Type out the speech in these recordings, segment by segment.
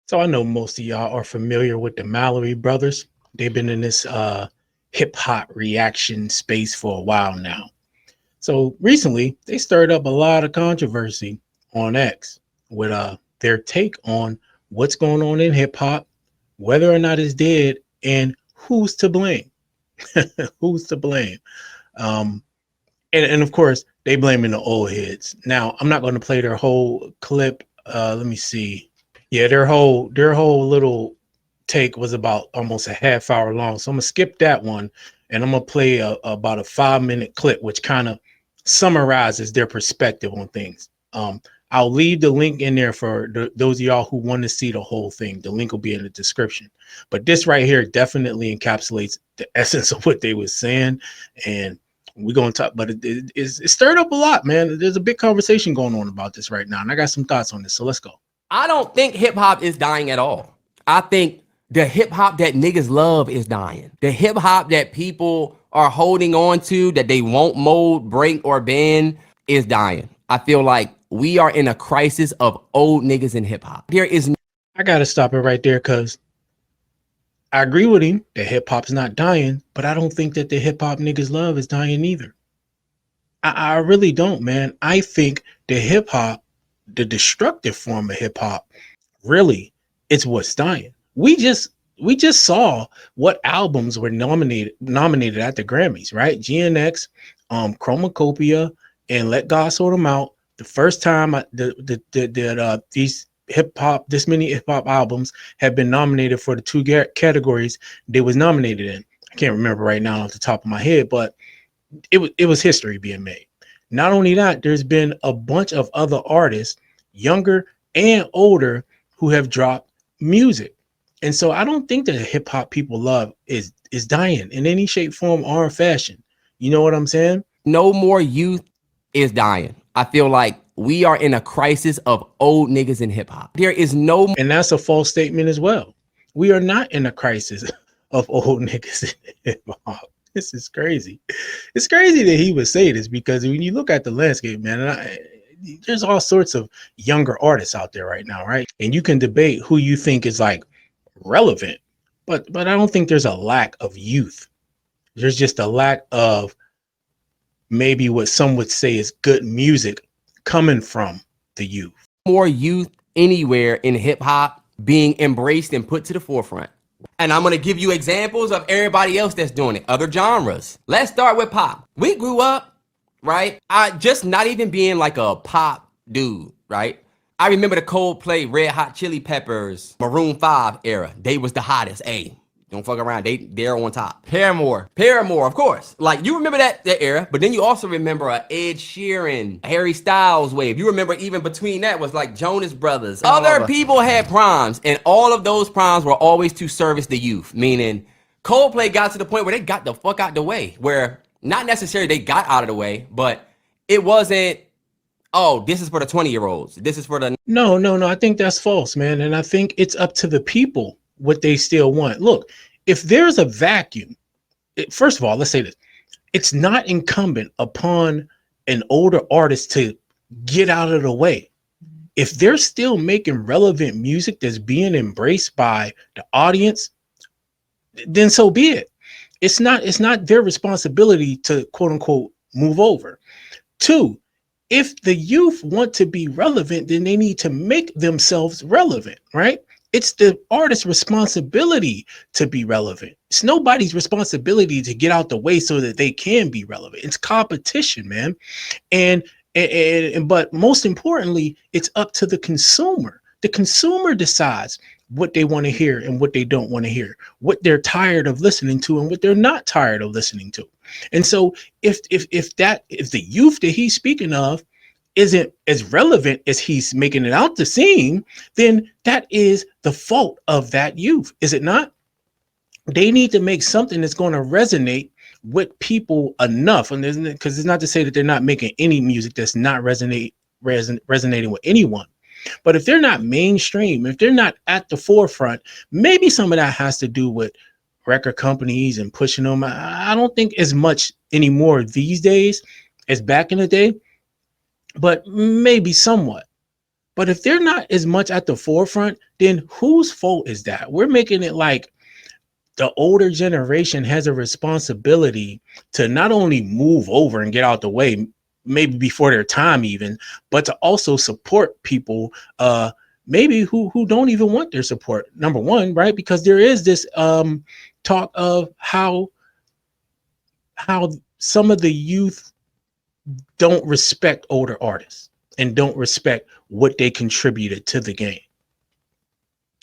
So I know most of y'all are familiar with the Mallory Brothers. They've been in this hip hop reaction space for a while now. So recently, they stirred up a lot of controversy on X with their take on what's going on in hip hop, whether or not it's dead, and who's to blame. Who's to blame? Um, and of course, they blaming the old heads. Now, I'm not going to play their whole clip. Let me see. Yeah, their whole little take was about almost a half hour long. So I'm gonna skip that one, and I'm gonna play about a 5 minute clip, which kind of summarizes their perspective on things. I'll leave the link in there for those of y'all who want to see the whole thing. The link will be in the description. But this right here definitely encapsulates the essence of what they were saying, and we're gonna talk. But it stirred up a lot, man. There's a big conversation going on about this right now, and I got some thoughts on this. So let's go. I don't think hip hop is dying at all. I think the hip hop that niggas love is dying. The hip hop that people are holding on to, that they won't mold, break, or bend, is dying. I feel like we are in a crisis of old niggas in hip hop. There is I gotta stop it right there because I agree with him that hip hop's not dying, but I don't think that the hip hop niggas love is dying either. I really don't, man. I think the hip hop, the destructive form of hip hop, really, it's what's dying. We just saw what albums were nominated at the Grammys, right? GNX, Chromacopia, and Let God Sort Them Out. The first time these this many hip hop albums have been nominated for the two categories they was nominated in. I can't remember right now off the top of my head, but it was history being made. Not only that, there's been a bunch of other artists, younger and older, who have dropped music. And so I don't think that hip hop people love is dying in any shape, form, or fashion. You know what I'm saying? no more youth is dying. I feel like we are in a crisis of old niggas in hip hop. There is no And that's a false statement as well. We are not in a crisis of old niggas in hip hop. This is crazy. It's crazy that he would say this because when you look at the landscape, man, there's all sorts of younger artists out there right now, right? And you can debate who you think is like relevant, but I don't think there's a lack of youth. There's just a lack of maybe what some would say is good music coming from the youth. more youth anywhere in hip hop being embraced and put to the forefront. And I'm gonna give you examples of everybody else that's doing it, other genres. Let's start with pop. We grew up, right? I just not even being like a pop dude, right? I remember the Coldplay, Red Hot Chili Peppers, Maroon 5 era. They was the hottest. Hey, don't fuck around. They're on top. Paramore, of course. Like you remember that era, but then you also remember Ed Sheeran, Harry Styles wave. You remember even between that was like Jonas Brothers. Other people had primes, and all of those primes were always to service the youth. Meaning, Coldplay got to the point where they got the fuck out the way. Where not necessarily they got out of the way, but it wasn't. Oh, this is for the 20-year-olds. This is for the No. I think that's false, man. And I think it's up to the people what they still want. Look, if there's a vacuum, first of all, let's say this: it's not incumbent upon an older artist to get out of the way. If they're still making relevant music that's being embraced by the audience, then so be it. It's not their responsibility to quote unquote move over. Two, if the youth want to be relevant, then they need to make themselves relevant, right? It's the artist's responsibility to be relevant. It's nobody's responsibility to get out the way so that they can be relevant. It's competition, man. And but most importantly, it's up to the consumer. The consumer decides what they want to hear and what they don't want to hear, what they're tired of listening to and what they're not tired of listening to. And so if the youth that he's speaking of isn't as relevant as he's making it out to seem, then that is the fault of that youth, is it not? They need to make something that's going to resonate with people enough, and because it's not to say that they're not making any music that's not resonating with anyone. But if they're not mainstream, if they're not at the forefront, maybe some of that has to do with record companies and pushing them. I don't think as much anymore these days as back in the day, but maybe somewhat. But if they're not as much at the forefront, then whose fault is that? We're making it like the older generation has a responsibility to not only move over and get out the way, maybe before their time even, but to also support people maybe who don't even want their support. Number one, right? Because there is this talk of how some of the youth don't respect older artists and don't respect what they contributed to the game.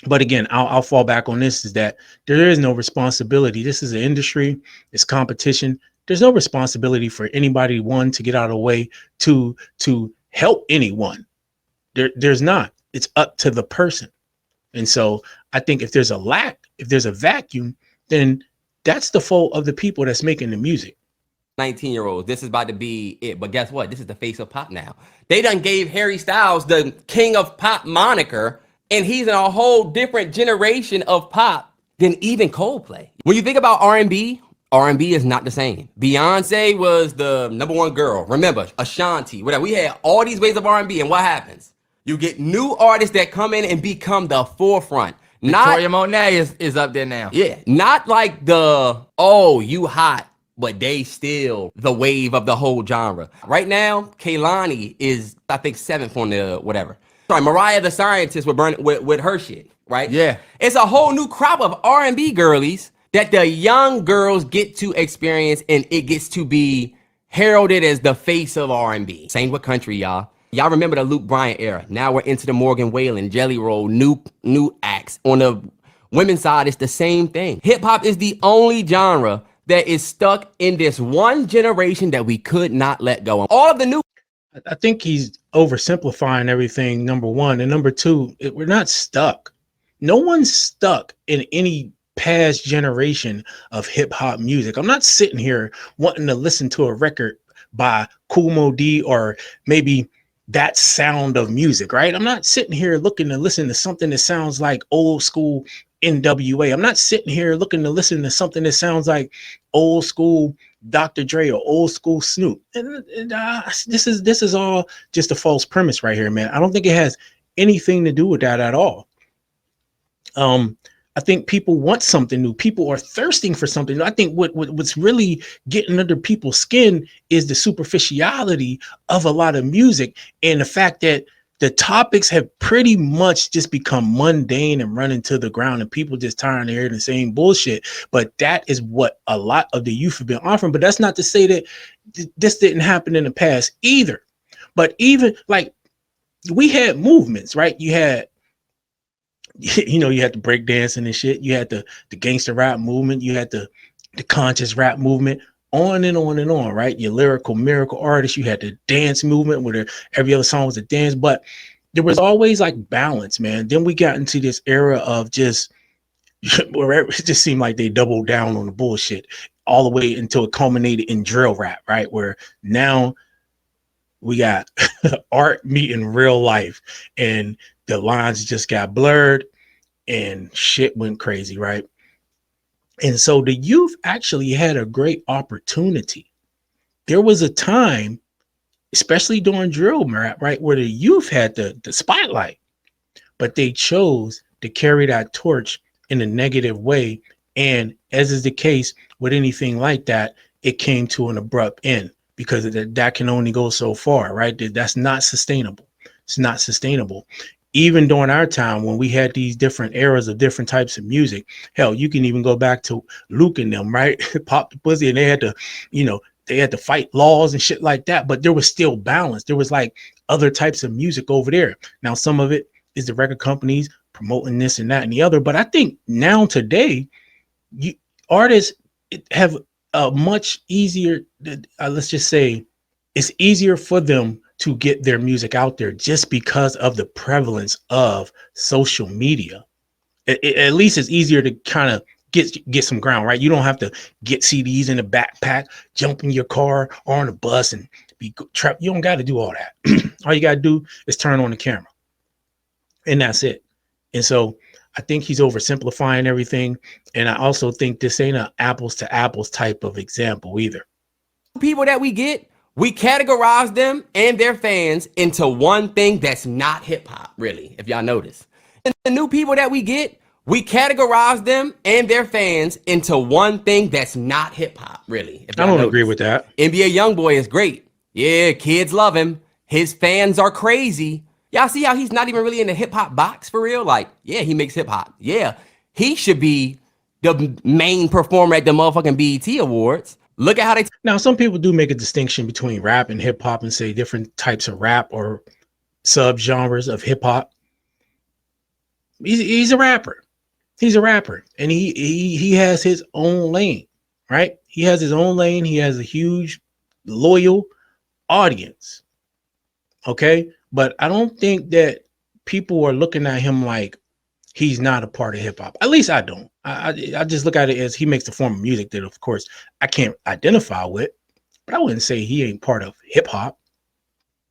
But again, I'll fall back on this, is that there is no responsibility. This is an industry, it's competition. There's no responsibility for anybody, one, to get out of the way, to help anyone. There's not. It's up to the person. And so I think if there's a lack, if there's a vacuum, then that's the fault of the people that's making the music. 19-year-olds, this is about to be it. But guess what? This is the face of pop now. They done gave Harry Styles the king of pop moniker, and he's in a whole different generation of pop than even Coldplay. When you think about R&B, R&B is not the same. Beyonce was the #1 girl. Remember, Ashanti, whatever. We had all these ways of R&B, and what happens? You get new artists that come in and become the forefront. Victoria Monet is up there now. Yeah, not like the, oh, you hot, but they still the wave of the whole genre. Right now, Kehlani is, I think, 7th on the whatever. Sorry, Mariah the Scientist with her shit, right? Yeah. It's a whole new crop of R&B girlies that the young girls get to experience, and it gets to be heralded as the face of R&B. Same with country, y'all. Y'all remember the Luke Bryan era. Now we're into the Morgan Wallen, Jelly Roll, new acts. On the women's side, it's the same thing. Hip hop is the only genre that is stuck in this one generation that we could not let go of. All of the new. I think he's oversimplifying everything, number one. And number two, we're not stuck. No one's stuck in any past generation of hip hop music. I'm not sitting here wanting to listen to a record by Kool Moe Dee or maybe that sound of music, right? I'm not sitting here looking to listen to something that sounds like old school NWA. I'm not sitting here looking to listen to something that sounds like old school Dr. Dre or old school Snoop. And this is all just a false premise right here, man. I don't think it has anything to do with that at all. I think people want something new. People are thirsting for something new. I think what's really getting under people's skin is the superficiality of a lot of music, and the fact that the topics have pretty much just become mundane and run into the ground, and people just tired of hearing the same bullshit. But that is what a lot of the youth have been offering. But that's not to say that this didn't happen in the past either. But even like we had movements, right? You had the break dancing and shit. You had the gangster rap movement. You had the conscious rap movement, on and on and on, right? Your lyrical miracle artists. You had the dance movement where every other song was a dance, but there was always like balance, man. Then we got into this era of just where it just seemed like they doubled down on the bullshit all the way until it culminated in drill rap, right? Where now we got art meeting real life, and the lines just got blurred and shit went crazy, right? And so the youth actually had a great opportunity. There was a time, especially during drill rap, right, where the youth had the spotlight, but they chose to carry that torch in a negative way. And as is the case with anything like that, it came to an abrupt end, because that can only go so far, right? That's not sustainable. It's not sustainable. Even during our time when we had these different eras of different types of music, hell, you can even go back to Luke and them, right? Pop the Pussy, and they had to fight laws and shit like that, but there was still balance. There was like other types of music over there. Now, some of it is the record companies promoting this and that and the other, but I think now today, artists have a much easier, let's just say, it's easier for them to get their music out there just because of the prevalence of social media. At least it's easier to kind of get some ground, right? You don't have to get CDs in a backpack, jump in your car or on a bus and be trapped. You don't got to do all that. All you got to do is turn on the camera, and that's it. And so I think he's oversimplifying everything. And I also think this ain't an apples to apples type of example either. People that we get, We categorize them and their fans into one thing that's not hip hop, really, if y'all notice. And the new people that we get, we categorize them and their fans into one thing that's not hip hop, really. If I y'all don't agree notice. with that. NBA Youngboy is great. Yeah, kids love him. His fans are crazy. Y'all see how he's not even really in the hip hop box for real? Like, yeah, he makes hip hop. Yeah, he should be the main performer at the motherfucking BET Awards. Look at how they. Now, some people do make a distinction between rap and hip hop and say different types of rap or subgenres of hip hop. He's a rapper. He's a rapper, and he has his own lane, right? He has his own lane. He has a huge, loyal audience. Okay, but I don't think that people are looking at him like he's not a part of hip hop. At least I don't. I just look at it as he makes a form of music that, of course, I can't identify with, but I wouldn't say he ain't part of hip hop.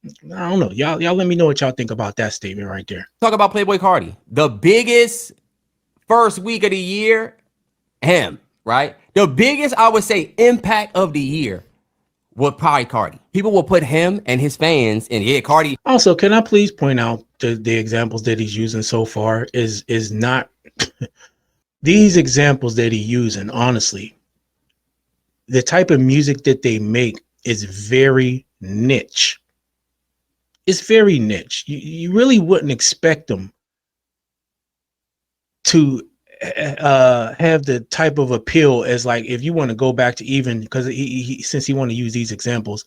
I don't know. Y'all let me know what y'all think about that statement right there. Talk about Playboy Cardi. The biggest first week of the year, him, right? The biggest, I would say, impact of the year was probably Cardi. People will put him and his fans in. Yeah, Cardi. Also, can I please point out the examples that he's using so far is not these examples that he's using, honestly, the type of music that they make is very niche. It's very niche. You really wouldn't expect them to have the type of appeal as, like, if you want to go back to, even because he since he want to use these examples,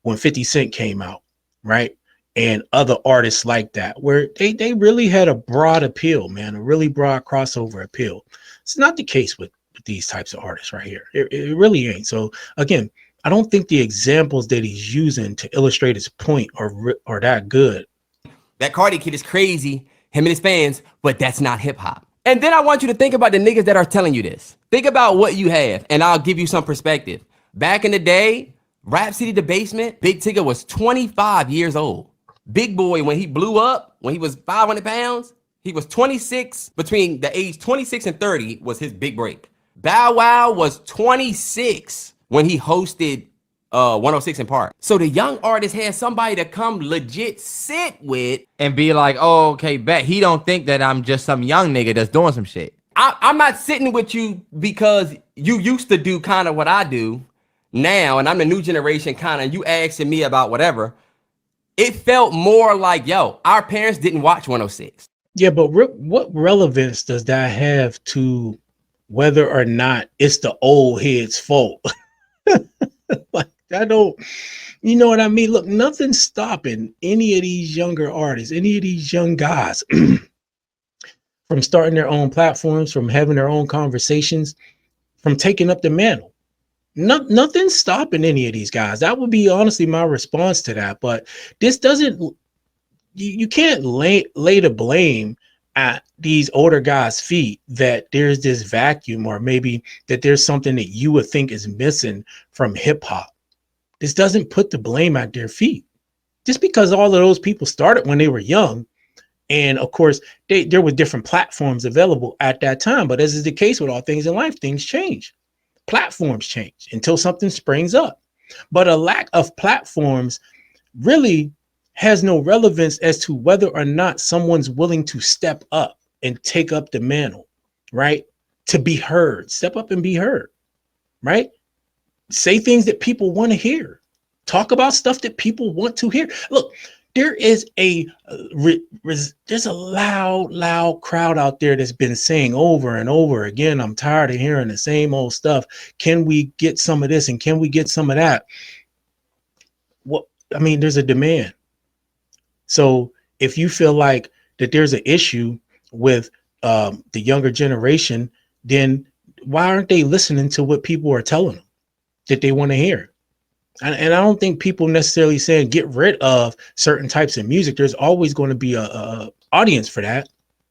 when 50 Cent came out, right? And other artists like that, where they really had a broad appeal, man, a really broad crossover appeal. It's not the case with these types of artists right here. It really ain't. So again, I don't think the examples that he's using to illustrate his point are that good. That Cardi kid is crazy, him and his fans, but that's not hip hop. And then I want you to think about the niggas that are telling you this. Think about what you have, and I'll give you some perspective. Back in the day, Rap City the Basement, Big Tigger was 25 years old. Big Boy, when he blew up, when he was 500 pounds, he was 26. Between the age 26 and 30 was his big break. Bow Wow was 26 when he hosted 106 in Park. So the young artist had somebody to come legit sit with And be like, oh, okay, bet. He don't think that I'm just some young nigga that's doing some shit. I'm not sitting with you because you used to do kind of what I do now, and I'm the new generation kind of, you asking me about whatever. It felt more like, yo, our parents didn't watch 106. Yeah, but what relevance does that have to whether or not it's the old head's fault? Like, I don't, you know what I mean? Look, nothing's stopping any of these younger artists, any of these young guys from starting their own platforms, from having their own conversations, from taking up the mantle. Nothing's stopping any of these guys. That would be honestly my response to that. But this doesn't, you can't lay the blame at these older guys' feet that there's this vacuum, or maybe that there's something that you would think is missing from hip hop. This doesn't put the blame at their feet. Just because all of those people started when they were young, and of course there were different platforms available at that time. But as is the case with all things in life, things change. Platforms change until something springs up. But a lack of platforms really has no relevance as to whether or not someone's willing to step up and take up the mantle, right? To be heard, step up and be heard, right? Say things that people want to hear. Talk about stuff that people want to hear. Look, there is there's a loud crowd out there that's been saying over and over again, I'm tired of hearing the same old stuff. Can we get some of this and can we get some of that? Well, I mean, there's a demand. So if you feel like that there's an issue with the younger generation, then why aren't they listening to what people are telling them that they want to hear? And I don't think people necessarily saying get rid of certain types of music. There's always going to be a audience for that.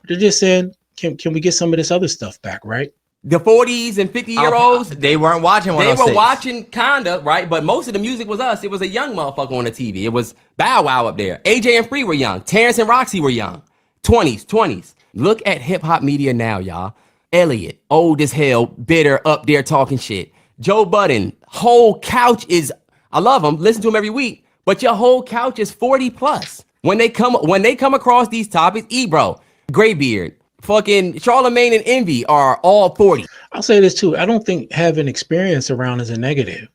They're just saying, can we get some of this other stuff back, right? The 40s and 50-year-olds, They weren't watching they 106. were watching kinda, right? But most of the music was us. It was a young motherfucker on the TV. It was Bow Wow up there. AJ and Free were young. Terrence and Roxy were young. 20s. Look at hip hop media now, y'all. Elliot, old as hell, bitter, up there talking shit. Joe Budden, whole couch is I love them, listen to them every week, but your whole couch is 40 plus. When they come across these topics, bro, Graybeard, fucking Charlemagne and Envy are all 40. I'll say this too. I don't think having experience around is a negative.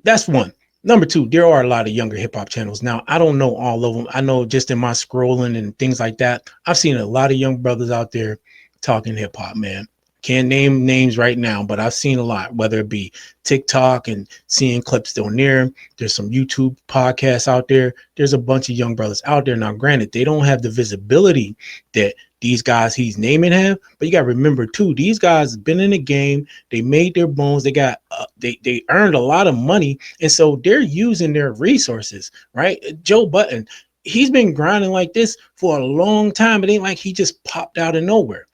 That's one. Number two, there are a lot of younger hip hop channels. Now, I don't know all of them. I know just in my scrolling and things like that, I've seen a lot of young brothers out there talking hip hop, man. Can't name names right now, but I've seen a lot, whether it be TikTok and seeing clips on there. There's some YouTube podcasts out there. There's a bunch of young brothers out there. Now, granted, they don't have the visibility that these guys he's naming have, but you got to remember too, these guys have been in the game. They made their bones. They got, they earned a lot of money. And so they're using their resources, right? Joe Budden, he's been grinding like this for a long time. It ain't like he just popped out of nowhere.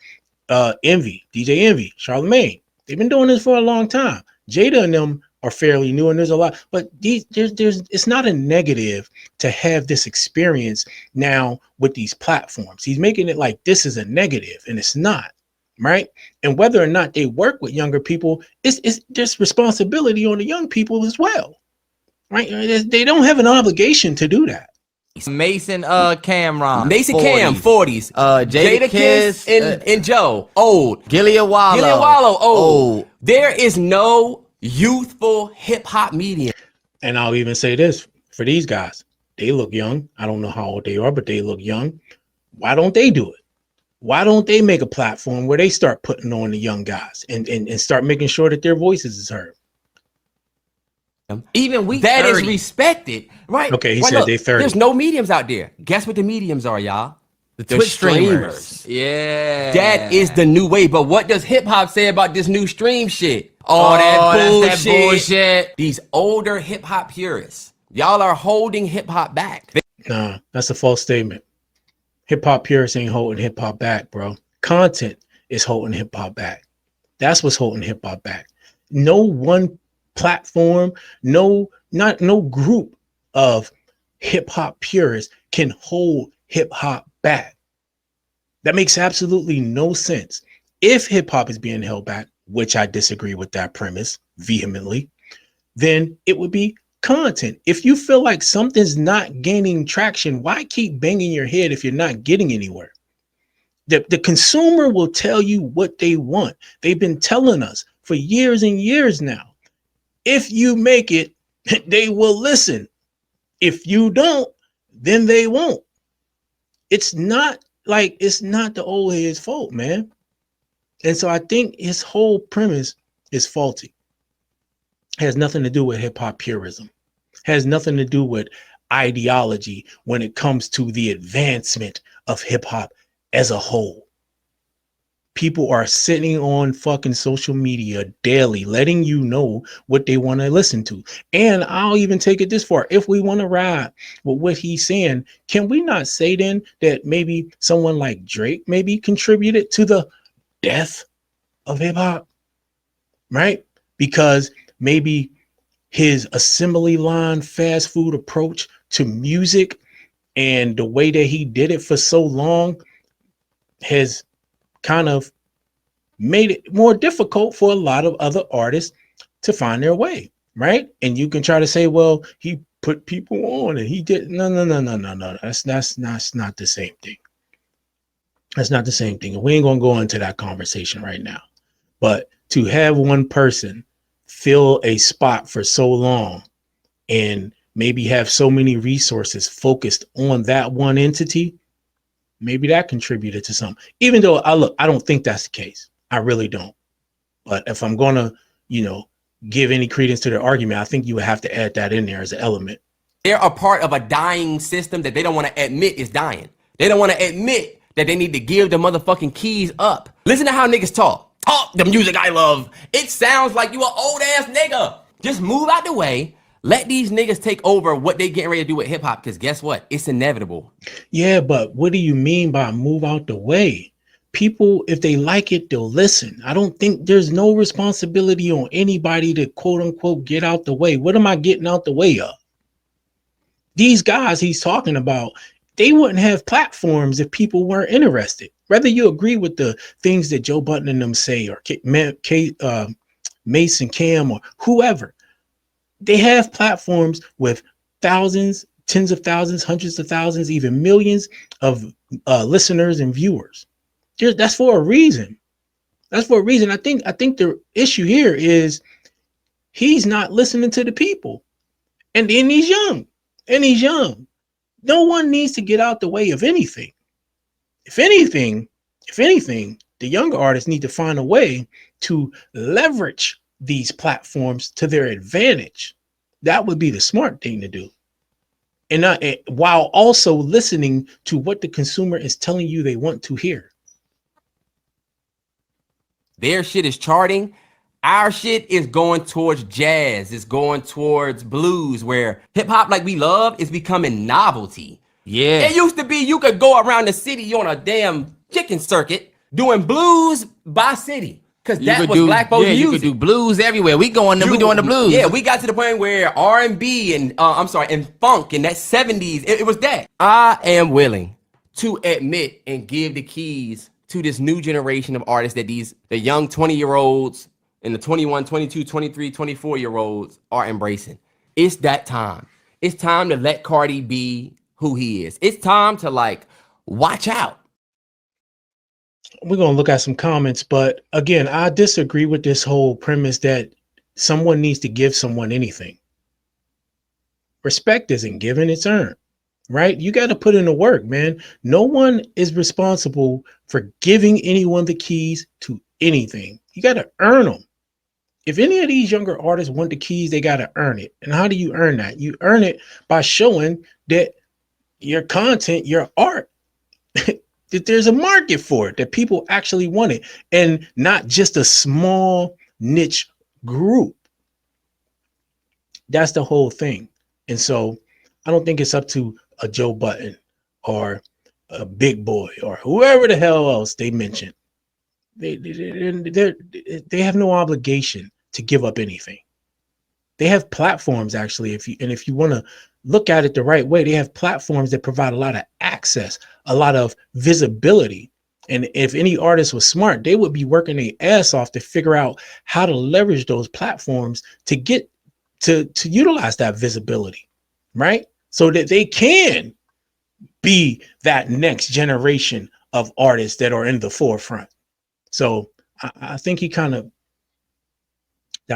Envy, DJ Envy, Charlemagne, they've been doing this for a long time. Jada and them are fairly new, and there's a lot, but there's it's not a negative to have this experience now with these platforms. He's making it like this is a negative, and it's not, right? And whether or not they work with younger people, it's there's responsibility on the young people as well, right? They don't have an obligation to do that. Mason Cameron. Mason Cam, 40s. Jada Kiss and Joe, old. Gillia Wallow, old. There is no youthful hip hop medium. And I'll even say this for these guys. They look young. I don't know how old they are, but they look young. Why don't they do it? Why don't they make a platform where they start putting on the young guys and start making sure that their voices is heard? Even we that 30. is respected, right? Okay, he said they 30. There's no mediums out there. Guess what the mediums are, y'all? The Twitch streamers. Yeah. That is the new way. But what does hip hop say about this new stream shit? That bullshit. These older hip hop purists, y'all are holding hip hop back. Nah, that's a false statement. Hip hop purists ain't holding hip hop back, bro. Content is holding hip hop back. That's what's holding hip hop back. No one platform, no group of hip hop purists can hold hip hop back. That makes absolutely no sense. If hip hop is being held back, which I disagree with that premise vehemently, then it would be content. If you feel like something's not gaining traction, why keep banging your head if you're not getting anywhere? The consumer will tell you what they want. They've been telling us for years and years now. If you make it, they will listen. If you don't, then they won't. It's not the old head's fault, man. And so I think his whole premise is faulty. Has nothing to do with hip hop purism. Has nothing to do with ideology when it comes to the advancement of hip hop as a whole. People are sitting on fucking social media daily, letting you know what they want to listen to. And I'll even take it this far. If we want to ride with what he's saying, can we not say then that maybe someone like Drake maybe contributed to the death of hip hop, right? Because maybe his assembly line fast food approach to music and the way that he did it for so long has kind of made it more difficult for a lot of other artists to find their way, right? And you can try to say, well, he put people on and he did. No. That's not the same thing. That's not the same thing. We ain't gonna go into that conversation right now. But to have one person fill a spot for so long and maybe have so many resources focused on that one entity, maybe that contributed to something. Even though I don't think that's the case. I really don't. But if I'm gonna, give any credence to the argument, I think you would have to add that in there as an element. They're a part of a dying system that they don't want to admit is dying. They don't want to admit that they need to give the motherfucking keys up. Listen to how niggas talk. Oh, the music I love. It sounds like you an old ass nigga. Just move out the way. Let these niggas take over what they getting ready to do with hip hop, because guess what? It's inevitable. Yeah, but what do you mean by move out the way? People, if they like it, they'll listen. I don't think there's no responsibility on anybody to quote unquote get out the way. What am I getting out the way of? These guys he's talking about, they wouldn't have platforms if people weren't interested. Whether you agree with the things that Joe Budden and them say, or Mason Cam or whoever, They have platforms with thousands, tens of thousands, hundreds of thousands, even millions of listeners and viewers. That's for a reason. That's for a reason. I think the issue here is he's not listening to the people, and he's young, and he's young. No one needs to get out the way of anything. If anything, if anything, the younger artists need to find a way to leverage these platforms to their advantage. That would be the smart thing to do. And not, while also listening to what the consumer is telling you they want to hear. Their shit is charting. Our shit is going towards jazz. It's going towards blues, where hip hop, like we love, is becoming novelty. Yeah. It used to be you could go around the city on a damn chicken circuit doing blues by city, because that was black folk music. You could do blues everywhere. We doing the blues. Yeah, we got to the point where R&B and and funk in that 70s, it was that. I am willing to admit and give the keys to this new generation of artists that the young 20-year-olds and the 21, 22, 23, 24-year-olds are embracing. It's that time. It's time to let Cardi be who he is. It's time to, like, watch out. We're going to look at some comments, but again, I disagree with this whole premise that someone needs to give someone anything. Respect isn't given, it's earned, right? You got to put in the work, man. No one is responsible for giving anyone the keys to anything. You got to earn them. If any of these younger artists want the keys, they got to earn it. And how do you earn that? You earn it by showing that your content, your art, that there's a market for it, that people actually want it, and not just a small niche group. That's the whole thing. And so I don't think it's up to a Joe Budden or a Big Boy or whoever the hell else they mentioned. They have no obligation to give up anything. They have platforms, actually. If you want to look at it the right way, they have platforms that provide a lot of access, a lot of visibility. And if any artist was smart, they would be working their ass off to figure out how to leverage those platforms to get to utilize that visibility, right? So that they can be that next generation of artists that are in the forefront. So I think that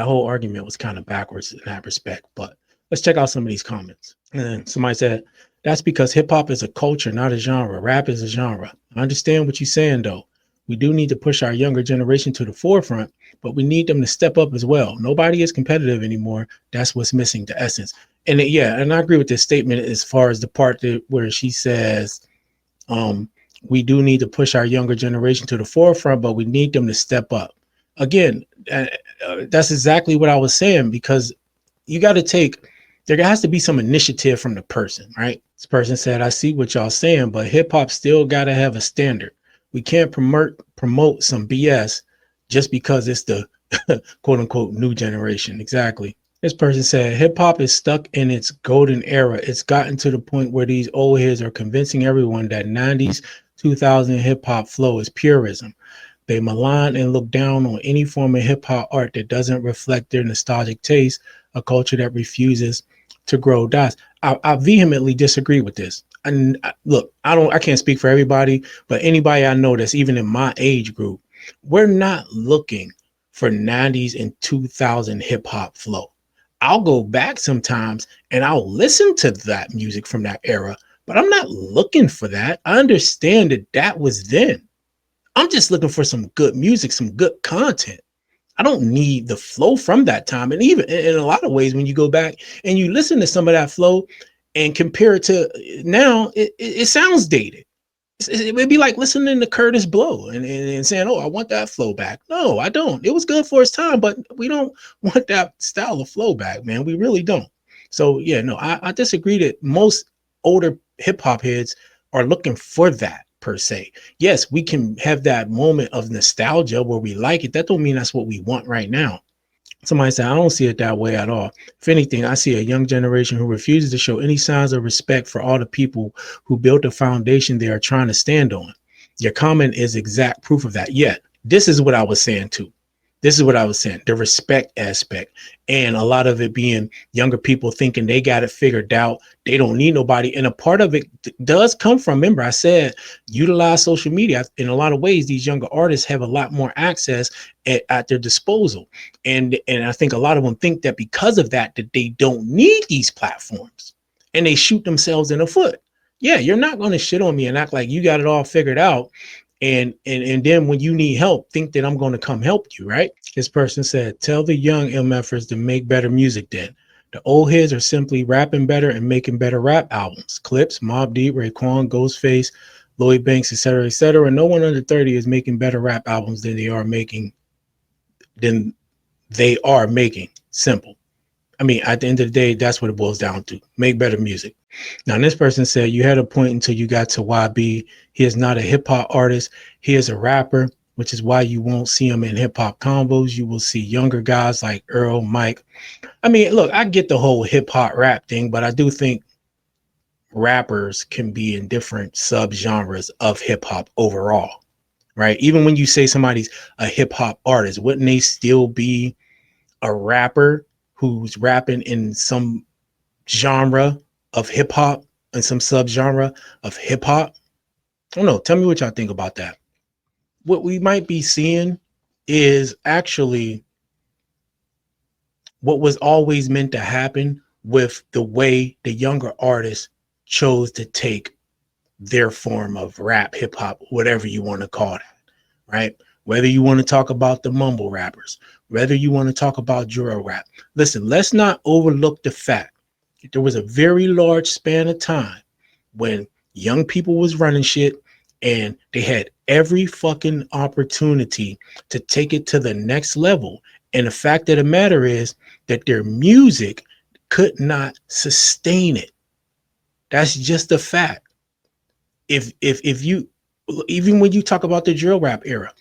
whole argument was kind of backwards in that respect. But let's check out some of these comments. And somebody said, that's because hip hop is a culture, not a genre. Rap is a genre. I understand what you're saying, though. We do need to push our younger generation to the forefront, but we need them to step up as well. Nobody is competitive anymore. That's what's missing, the essence. And and I agree with this statement as far as the part where she says, we do need to push our younger generation to the forefront, but we need them to step up. Again, that's exactly what I was saying, because there has to be some initiative from the person, right? This person said, I see what y'all saying, but hip hop still got to have a standard. We can't promote some BS just because it's the quote unquote new generation. Exactly. This person said, hip hop is stuck in its golden era. It's gotten to the point where these old heads are convincing everyone that 90s, 2000 hip hop flow is purism. They malign and look down on any form of hip hop art that doesn't reflect their nostalgic taste, a culture that refuses to grow dies. I vehemently disagree with this. And look, I can't speak for everybody, but anybody I know that's even in my age group, we're not looking for 90s and 2000 hip hop flow. I'll go back sometimes and I'll listen to that music from that era, but I'm not looking for that. I understand that was then. I'm just looking for some good music, some good content. I don't need the flow from that time. And even in a lot of ways, when you go back and you listen to some of that flow and compare it to now, it sounds dated. It would be like listening to Curtis Blow and saying, oh, I want that flow back. No, I don't. It was good for its time, but we don't want that style of flow back, man. We really don't. So, yeah, no, I disagree that most older hip hop heads are looking for that. Per se. Yes, we can have that moment of nostalgia where we like it. That don't mean that's what we want right now. Somebody said, I don't see it that way at all. If anything, I see a young generation who refuses to show any signs of respect for all the people who built the foundation they are trying to stand on. Your comment is exact proof of that. Yeah, this is what I was saying too. This is what I was saying, the respect aspect, and a lot of it being younger people thinking they got it figured out. They don't need nobody. And a part of it does come from, remember, I said, utilize social media. In a lot of ways, these younger artists have a lot more access at their disposal. And I think a lot of them think that because of that they don't need these platforms, and they shoot themselves in the foot. Yeah, you're not going to shit on me and act like you got it all figured out. And then when you need help, think that I'm going to come help you, right? This person said, tell the young MFers to make better music then. The old heads are simply rapping better and making better rap albums. Clips, Mobb Deep, Raekwon, Ghostface, Lloyd Banks, etc., etc. No one under 30 is making better rap albums than they are making. Simple. I mean, at the end of the day, that's what it boils down to. Make better music. Now, this person said, you had a point until you got to YB. He is not a hip hop artist. He is a rapper, which is why you won't see him in hip hop combos. You will see younger guys like Earl, Mike. I mean, look, I get the whole hip hop rap thing, but I do think rappers can be in different subgenres of hip hop overall, right? Even when you say somebody's a hip hop artist, wouldn't they still be a rapper who's rapping in some genre of hip hop and some subgenre of hip hop? I don't know. Tell me what y'all think about that. What we might be seeing is actually what was always meant to happen with the way the younger artists chose to take their form of rap, hip hop, whatever you want to call it, right? Whether you want to talk about the mumble rappers, whether you want to talk about drill rap. Listen, let's not overlook the fact that there was a very large span of time when young people was running shit and they had every fucking opportunity to take it to the next level. And the fact of the matter is that their music could not sustain it. That's just a fact. If you, even when you talk about the drill rap era,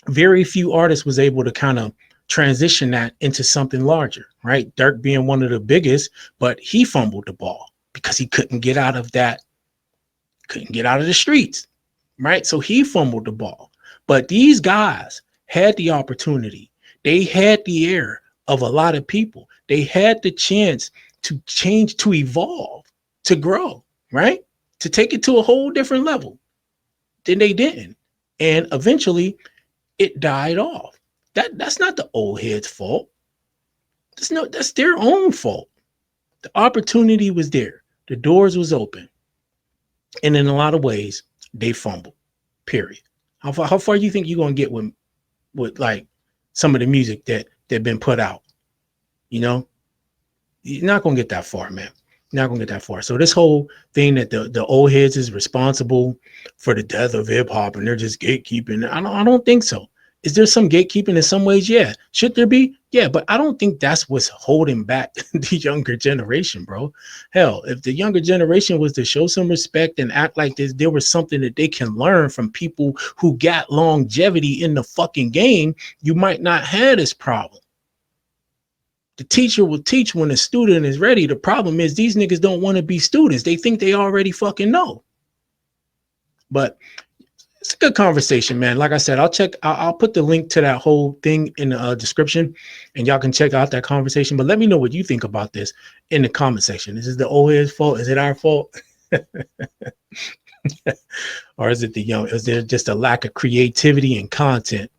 very few artists was able to kind of transition that into something larger, right? Dirk being one of the biggest, but he fumbled the ball because he couldn't get out of the streets, right? So he fumbled the ball. But these guys had the opportunity. They had the ear of a lot of people. They had the chance to change, to evolve, to grow, right? To take it to a whole different level. Then they didn't. And eventually it died off. That's not the old heads' fault. That's their own fault. The opportunity was there. The doors was open. And in a lot of ways, they fumbled. Period. How far do you think you're gonna get with like some of the music that been put out? You know, you're not gonna get that far, man. You're not gonna get that far. So this whole thing that the old heads is responsible for the death of hip hop and they're just gatekeeping, I don't think so. Is there some gatekeeping in some ways? Yeah. Should there be? Yeah, but I don't think that's what's holding back the younger generation, bro. Hell, if the younger generation was to show some respect and act like there was something that they can learn from people who got longevity in the fucking game, you might not have this problem. The teacher will teach when the student is ready. The problem is these niggas don't want to be students. They think they already fucking know. But it's a good conversation, man. Like I said, I'll put the link to that whole thing in the description and y'all can check out that conversation. But let me know what you think about this in the comment section. Is it the old heads' fault? Is it our fault? Or is it the young? Is there just a lack of creativity and content?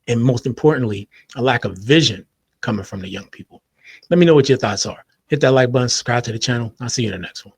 And most importantly, a lack of vision coming from the young people? Let me know what your thoughts are. Hit that like button, subscribe to the channel. I'll see you in the next one.